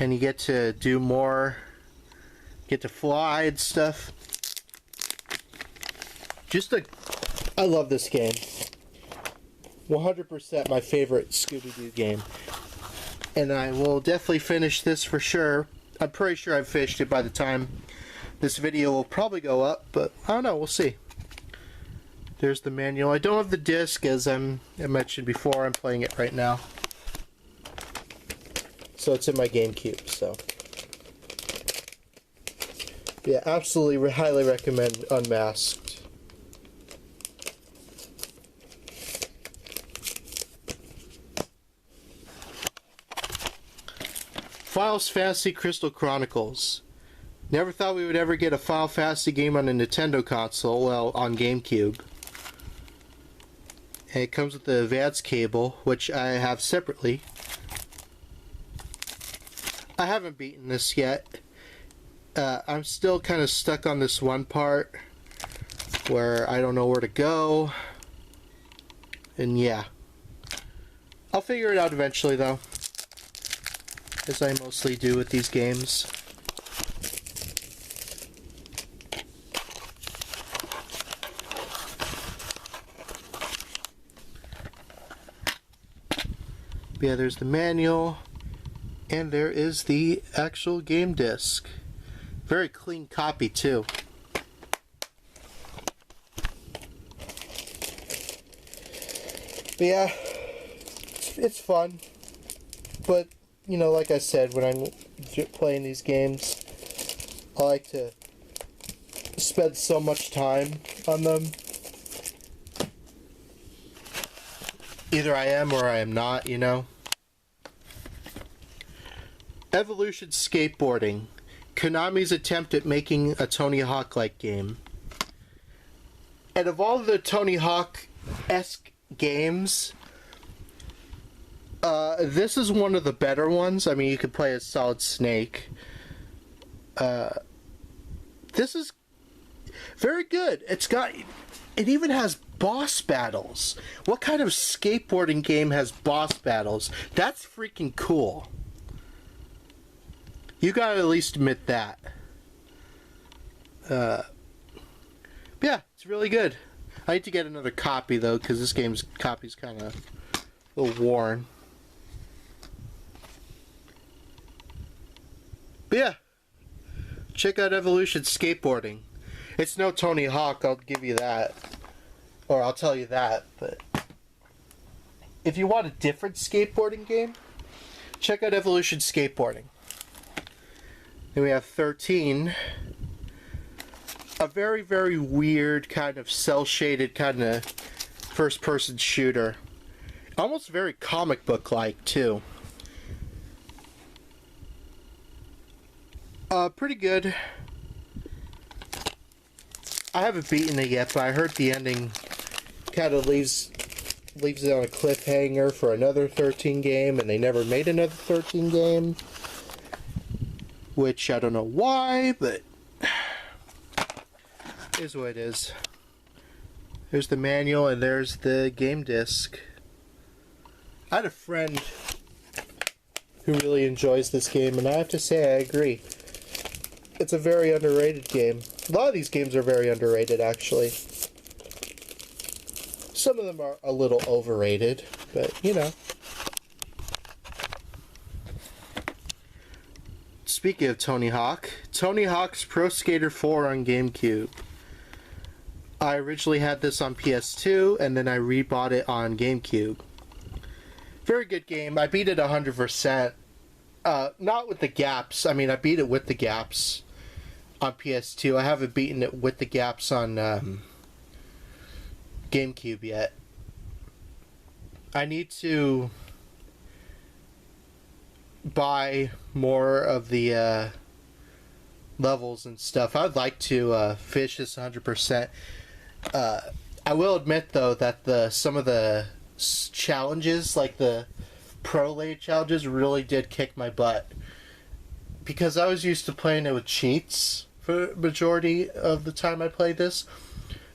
and you get to do more, get to fly and stuff. I love this game. 100% my favorite Scooby-Doo game. And I will definitely finish this for sure. I'm pretty sure I've finished it by the time this video will probably go up, but I don't know, we'll see. There's the manual. I don't have the disc, as I mentioned before. I'm playing it right now. So it's in my Gamecube, so. Yeah, absolutely highly recommend Unmasked. Final Fantasy Crystal Chronicles. Never thought we would ever get a Final Fantasy game on a Nintendo console, well, on Gamecube. And it comes with the advanced cable, which I have separately. I haven't beaten this yet. I'm still kind of stuck on this one part where I don't know where to go. And yeah. I'll figure it out eventually, though. As I mostly do with these games. But yeah, there's the manual, and there is the actual game disc. Very clean copy too. But yeah, it's fun, but you know, like I said, when I'm playing these games, I like to spend so much time on them. Either I am or I am not, you know. Evolution Skateboarding. Konami's attempt at making a Tony Hawk-like game. And of all the Tony Hawk-esque games, this is one of the better ones. I mean, you could play as Solid Snake. This is very good. It even has boss battles. What kind of skateboarding game has boss battles? That's freaking cool. You gotta at least admit that. Yeah, it's really good. I need to get another copy though, because this game's copy's kind of a little worn. But yeah, check out Evolution Skateboarding. It's no Tony Hawk, I'll give you that. Or I'll tell you that, but if you want a different skateboarding game, check out Evolution Skateboarding. Then we have 13. A very, very weird kind of cel-shaded kind of first-person shooter. Almost very comic book-like, too. Pretty good. I haven't beaten it yet, but I heard the ending kind of leaves it on a cliffhanger for another 13 game, and they never made another 13 game. Which I don't know why, but it is what it is. There's the manual, and there's the game disc. I had a friend who really enjoys this game, and I have to say I agree. It's a very underrated game. A lot of these games are very underrated, actually. Some of them are a little overrated, but, you know. Speaking of Tony Hawk, Tony Hawk's Pro Skater 4 on GameCube. I originally had this on PS2, and then I rebought it on GameCube. Very good game. I beat it 100%. Not with the gaps. I mean, I beat it with the gaps on PS2. I haven't beaten it with the gaps on GameCube yet. I need to buy more of the levels and stuff. I'd like to finish this 100%. I will admit, though, that some of the challenges, like the Pro Layer challenges, really did kick my butt. Because I was used to playing it with cheats for the majority of the time I played this.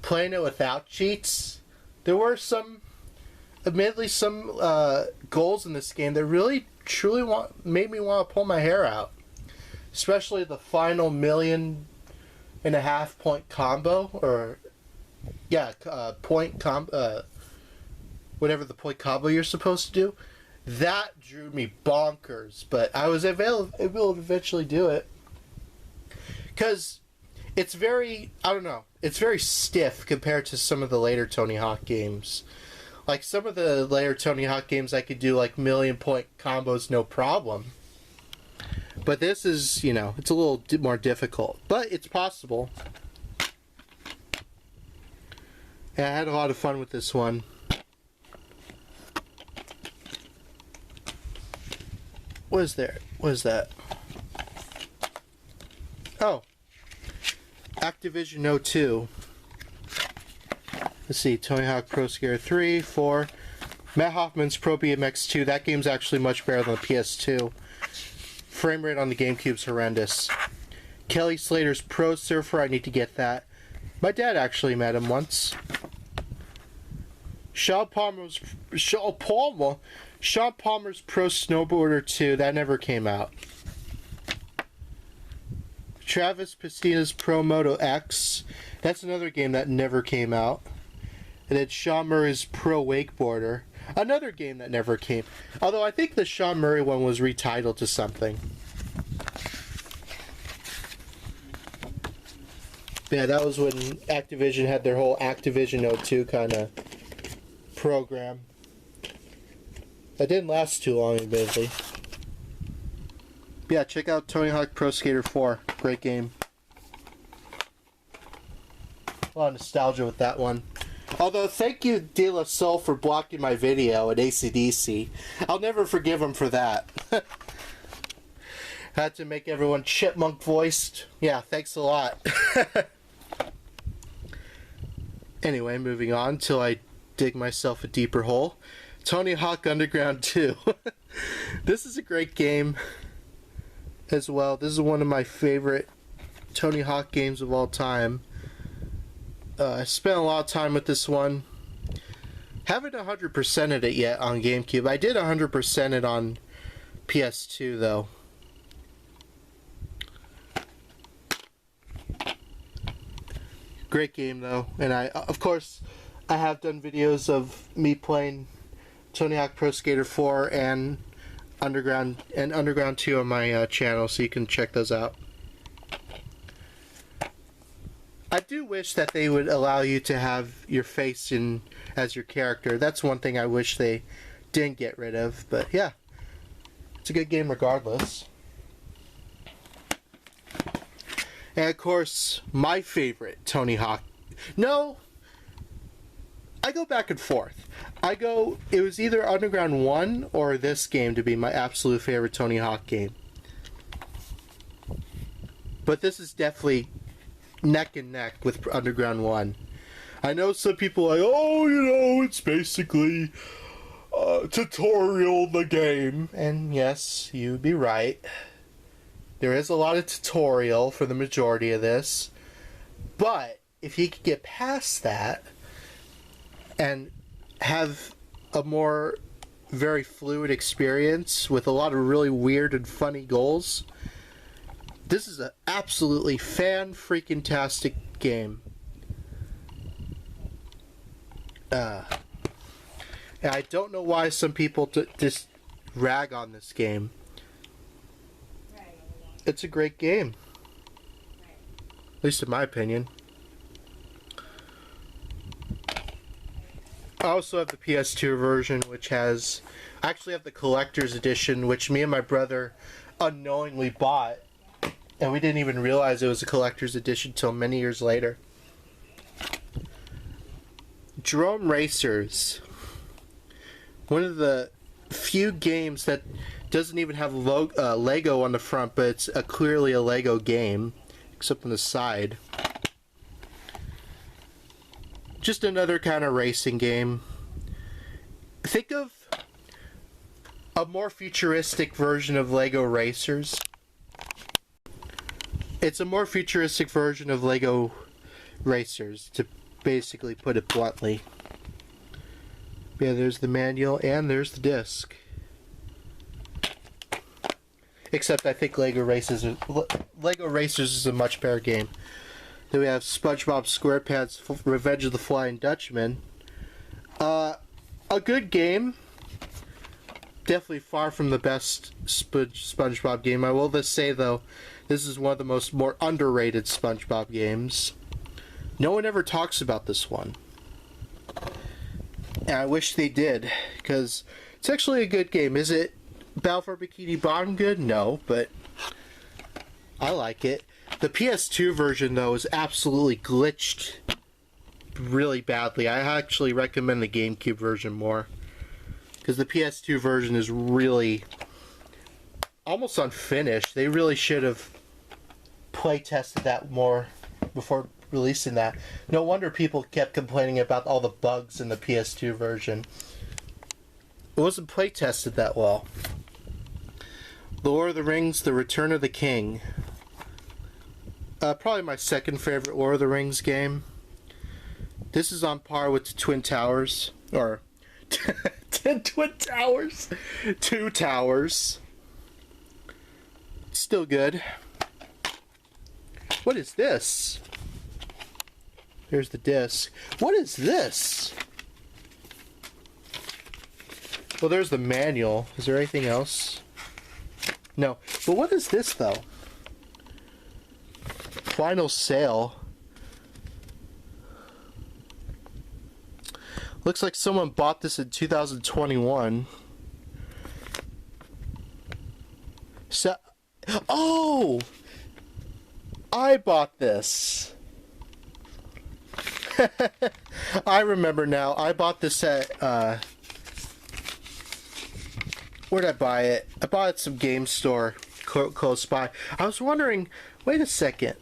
Playing it without cheats, there were admittedly some goals in this game that really truly made me want to pull my hair out. Especially the final 1.5 point combo, or yeah, whatever the point combo you're supposed to do. That drew me bonkers, but I was able to eventually do it. Because it's very, I don't know, it's very stiff compared to some of the later Tony Hawk games. Like, some of the later Tony Hawk games I could do, like, 1,000,000 point combos no problem. But this is, you know, it's a little more difficult. But it's possible. And I had a lot of fun with this one. What is there? What is that? Oh. Activision 02. Let's see. Tony Hawk Pro Skater 3, 4. Matt Hoffman's Pro BMX 2. That game's actually much better than the PS2. Frame rate on the Gamecube's horrendous. Kelly Slater's Pro Surfer. I need to get that. My dad actually met him once. Sean Palmer's Pro Snowboarder 2. That never came out. Travis Pacina's Pro Moto X. That's another game that never came out. And then Sean Murray's Pro Wakeboarder. Another game that never came. Although I think the Sean Murray one was retitled to something. Yeah, that was when Activision had their whole Activision 02 kind of program. That didn't last too long, admittedly. Yeah, check out Tony Hawk Pro Skater 4. Great game. A lot of nostalgia with that one. Although, thank you, De La Soul, for blocking my video at AC/DC. I'll never forgive him for that. Had to make everyone chipmunk voiced. Yeah, thanks a lot. Anyway, moving on till I dig myself a deeper hole. Tony Hawk Underground 2. This is a great game as well. This is one of my favorite Tony Hawk games of all time. I spent a lot of time with this one. Haven't 100%ed it yet on GameCube. I did 100% it on PS2 though. Great game though, and of course I have done videos of me playing Tony Hawk Pro Skater 4 and Underground 2 on my channel, so you can check those out. I do wish that they would allow you to have your face in as your character. That's one thing I wish they didn't get rid of, but yeah, it's a good game regardless. And of course, my favorite Tony Hawk. No, I go back and forth. It was either Underground 1 or this game to be my absolute favorite Tony Hawk game. But this is definitely neck and neck with Underground 1. I know some people are like, oh, you know, it's basically tutorial the game. And yes, you'd be right. There is a lot of tutorial for the majority of this. But if you could get past that and have a more very fluid experience with a lot of really weird and funny goals, this is an absolutely fan-freaking-tastic game. And I don't know why some people just rag on this game. It's a great game. At least in my opinion. I also have the PS2 version, which has... I actually have the collector's edition, which me and my brother unknowingly bought. And we didn't even realize it was a collector's edition till many years later. Drome Racers. One of the few games that doesn't even have Lego on the front, but it's clearly a Lego game, except on the side. Just another kind of racing game. Think of a more futuristic version of Lego Racers. It's a more futuristic version of Lego Racers, to basically put it bluntly. Yeah, there's the manual and there's the disc. Except I think Lego Racers is a much better game. Then we have SpongeBob SquarePants, Revenge of the Flying Dutchman. A good game. Definitely far from the best SpongeBob game. I will just say though, this is one of the more underrated SpongeBob games. No one ever talks about this one. And I wish they did, because it's actually a good game. Is it Battle for Bikini Bottom good? No, but I like it. The PS2 version, though, is absolutely glitched really badly. I actually recommend the GameCube version more, because the PS2 version is really almost unfinished. They really should have play tested that more before releasing that. No wonder people kept complaining about all the bugs in the PS2 version. It wasn't play tested that well. Lord of the Rings, The Return of the King. Probably my second favorite Lord of the Rings game. This is on par with the Twin Towers. Or, Twin Towers? Two Towers. Still good. What is this? Here's the disc. What is this? Well, there's the manual. Is there anything else? No. But what is this, though? Final Sale. Looks like someone bought this in 2021. So, oh! I bought this. I remember now. I bought this at, where'd I buy it? I bought it at some game store close by. I was wondering, wait a second.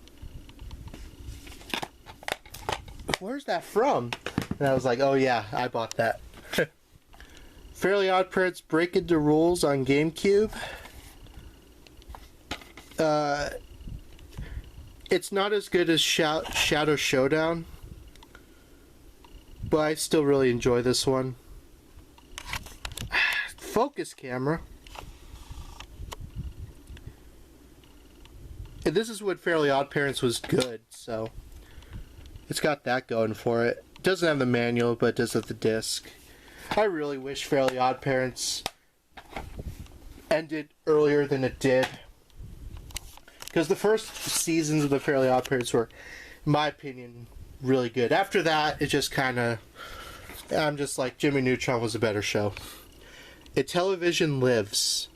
Where's that from? And I was like, oh yeah, I bought that. Fairly Oddparents Breakin the Rules on GameCube. It's not as good as Shadow Showdown, but I still really enjoy this one. Focus camera. And this is when Fairly Oddparents was good, so it's got that going for it. It doesn't have the manual, but it does have the disc. I really wish Fairly Oddparents ended earlier than it did, because the first seasons of the Fairly Oddparents were, in my opinion, really good. After that, it just kind of, I'm just like, Jimmy Neutron was a better show. Intellivision Lives.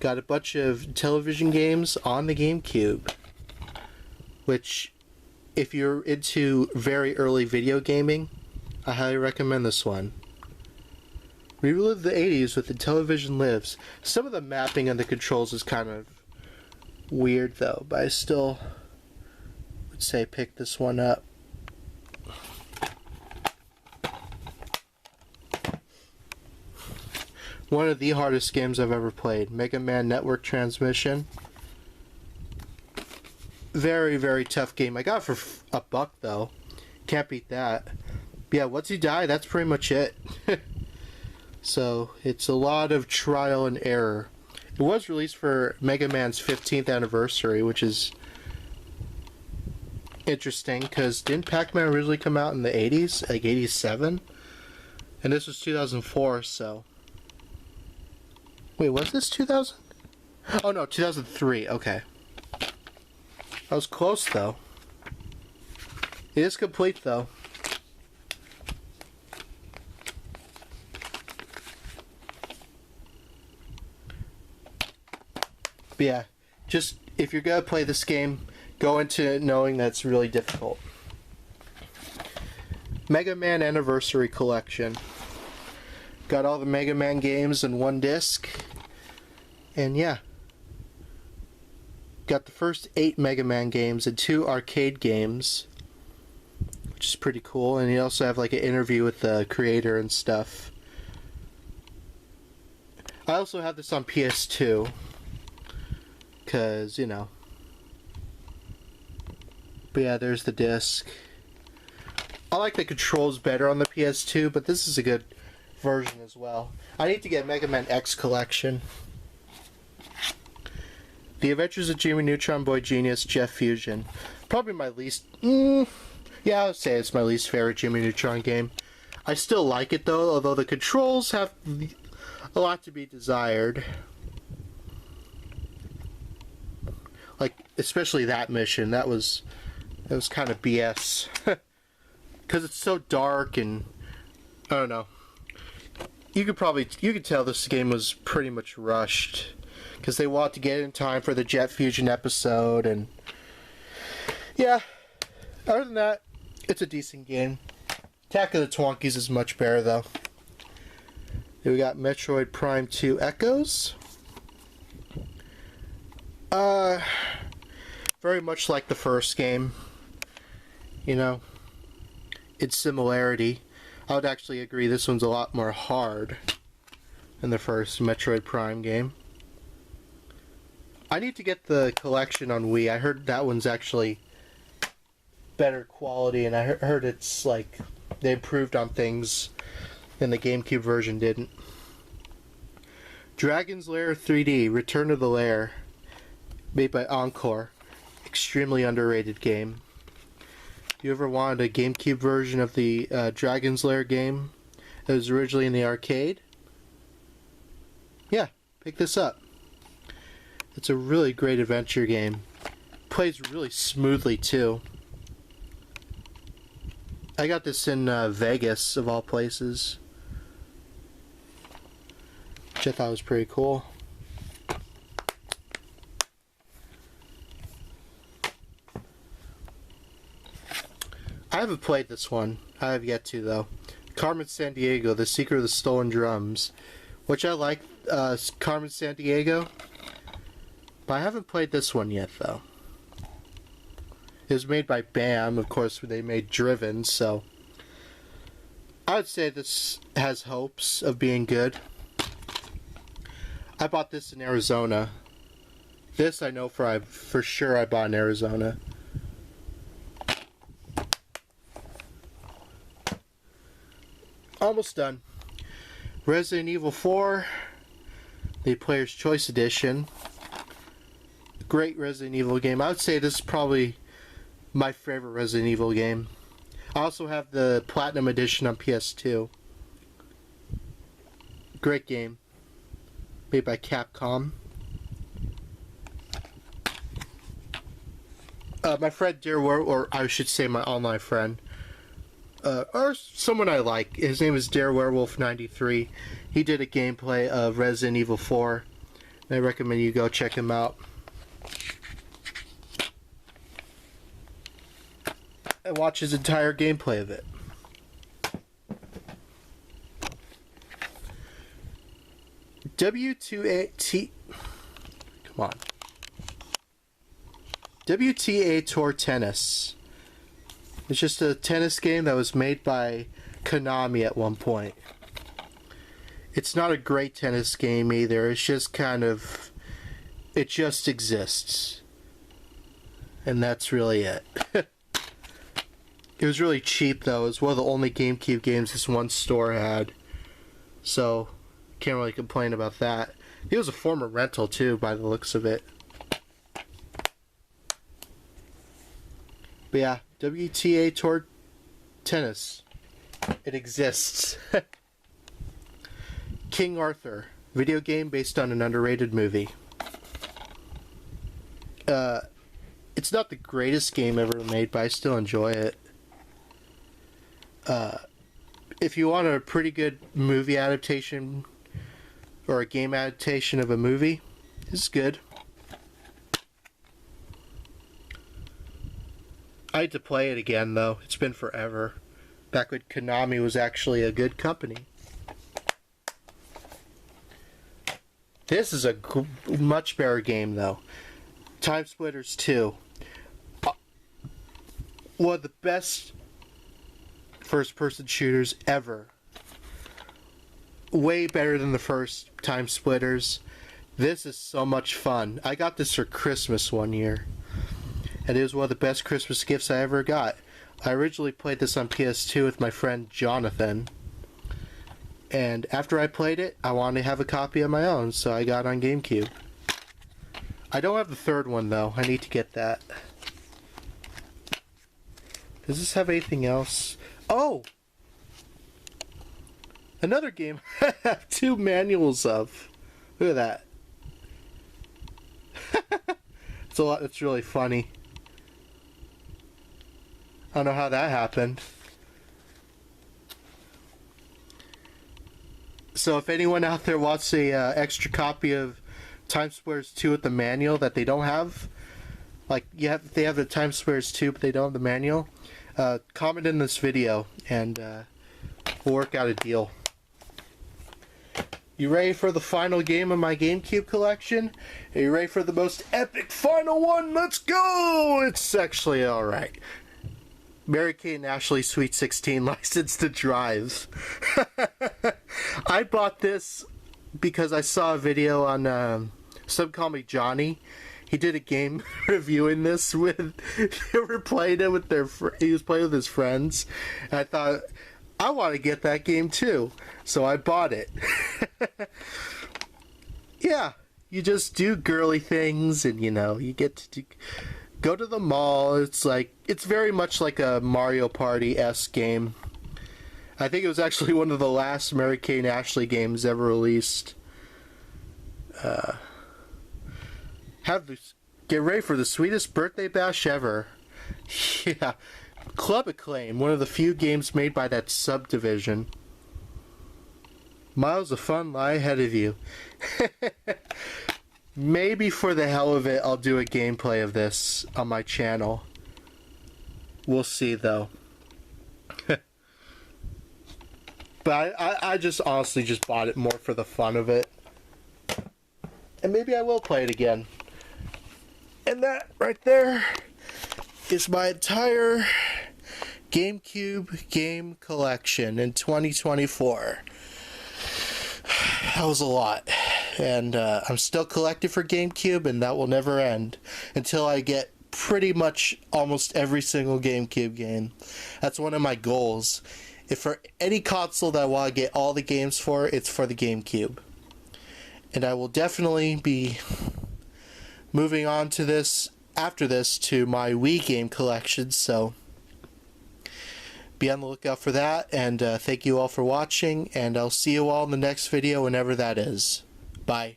Got a bunch of television games on the GameCube, which, if you're into very early video gaming, I highly recommend this one. Relive the 80s with Intellivision Lives. Some of the mapping and the controls is kind of weird though, but I still would say pick this one up. One of the hardest games I've ever played. Megaman Network Transmission. Very, very tough game. I got it for $1 though. Can't beat that. But yeah, once you die, that's pretty much it. So, it's a lot of trial and error. It was released for Mega Man's 15th anniversary, which is interesting, because didn't Pac-Man originally come out in the 80s? Like 87? And this was 2004, so... Wait, was this 2000? Oh no, 2003, okay. I was close, though. It is complete, though. But yeah, just, if you're gonna play this game, go into it knowing that it's really difficult. Mega Man Anniversary Collection. Got all the Mega Man games in one disc. And yeah. Got the first 8 Mega Man games and 2 arcade games, which is pretty cool. And you also have like an interview with the creator and stuff. I also have this on PS2, because, you know. But yeah, there's the disc. I like the controls better on the PS2, but this is a good version as well. I need to get Mega Man X Collection. The Adventures of Jimmy Neutron, Boy Genius, Jet Fusion. Probably my least... yeah, I would say it's my least favorite Jimmy Neutron game. I still like it though, although the controls have a lot to be desired. Like, especially that mission. That was kind of BS. Because it's so dark and... I don't know. You could tell this game was pretty much rushed. Because they wanted to get it in time for the Jet Fusion episode, and... yeah. Other than that, it's a decent game. Attack of the Twonkies is much better, though. Then we got Metroid Prime 2 Echoes. Very much like the first game. You know, its similarity. I would actually agree this one's a lot more hard than the first Metroid Prime game. I need to get the collection on Wii. I heard that one's actually better quality, and I heard it's like they improved on things and the GameCube version didn't. Dragon's Lair 3D, Return to the Lair, made by Encore. Extremely underrated game. You ever wanted a GameCube version of the Dragon's Lair game that was originally in the arcade? Yeah, pick this up. It's a really great adventure game. Plays really smoothly too. I got this in Vegas, of all places, which I thought was pretty cool. I haven't played this one. I have yet to, though. Carmen Sandiego, The Secret of the Stolen Drums, which I like. Carmen Sandiego, but I haven't played this one yet, though. It was made by BAM. Of course, they made Driven, so I would say this has hopes of being good. I bought this in Arizona. This I know for sure I bought in Arizona. Almost done. Resident Evil 4, the Player's Choice Edition. Great Resident Evil game. I would say this is probably my favorite Resident Evil game. I also have the Platinum Edition on PS2. Great game. Made by Capcom. My friend or I should say my online friend, or someone I like, his name is DareWerewolf93. He did a gameplay of Resident Evil 4. And I recommend you go check him out. And watch his entire gameplay of it. WTA Come on. WTA Tour Tennis. It's just a tennis game that was made by Konami at one point. It's not a great tennis game either. It's just kind of... it just exists. And that's really it. It was really cheap though. It was one of the only GameCube games this one store had. So, can't really complain about that. It was a former rental too, by the looks of it. But yeah, WTA Tour Tennis. It exists. King Arthur. Video game based on an underrated movie. It's not the greatest game ever made, but I still enjoy it. If you want a pretty good movie adaptation or a game adaptation of a movie, it's good. I had to play it again though. It's been forever. Back when Konami was actually a good company. This is a much better game though. Timesplitters 2. One of the best first-person shooters ever. Way better than the first Timesplitters. This is so much fun. I got this for Christmas one year. And it was one of the best Christmas gifts I ever got. I originally played this on PS2 with my friend Jonathan. And after I played it, I wanted to have a copy of my own, so I got it on GameCube. I don't have the third one though. I need to get that. Does this have anything else? Oh! Another game I have 2 manuals of. Look at that. It's a lot. It's really funny. I don't know how that happened. So if anyone out there wants a extra copy of Timesplitters 2 with the manual that they don't have, like they have the Timesplitters 2 but they don't have the manual, comment in this video and we'll work out a deal. You ready for the final game of my GameCube collection? Are you ready for the most epic final one? Let's go! It's actually alright. Mary-Kate and Ashley Sweet 16 License to Drive. I bought this because I saw a video on Some Call Me Johnny. He did a game reviewing this with, they were playing it with he was playing with his friends. And I thought, I want to get that game too. So I bought it. Yeah, you just do girly things and you get to go to the mall. It's very much like a Mario Party-esque game. I think it was actually one of the last Mary-Kate and Ashley games ever released. Get ready for the sweetest birthday bash ever. Yeah. Club Acclaim, one of the few games made by that subdivision. Miles of fun lie ahead of you. Maybe for the hell of it, I'll do a gameplay of this on my channel. We'll see, though. But I just honestly just bought it more for the fun of it. And maybe I will play it again. And that right there is my entire GameCube game collection in 2024. That was a lot. And I'm still collecting for GameCube, and that will never end until I get pretty much almost every single GameCube game. That's one of my goals. If for any console that I want to get all the games for, it's for the GameCube. And I will definitely be moving on to this, after this, to my Wii game collection, so be on the lookout for that, and thank you all for watching, and I'll see you all in the next video whenever that is. Bye.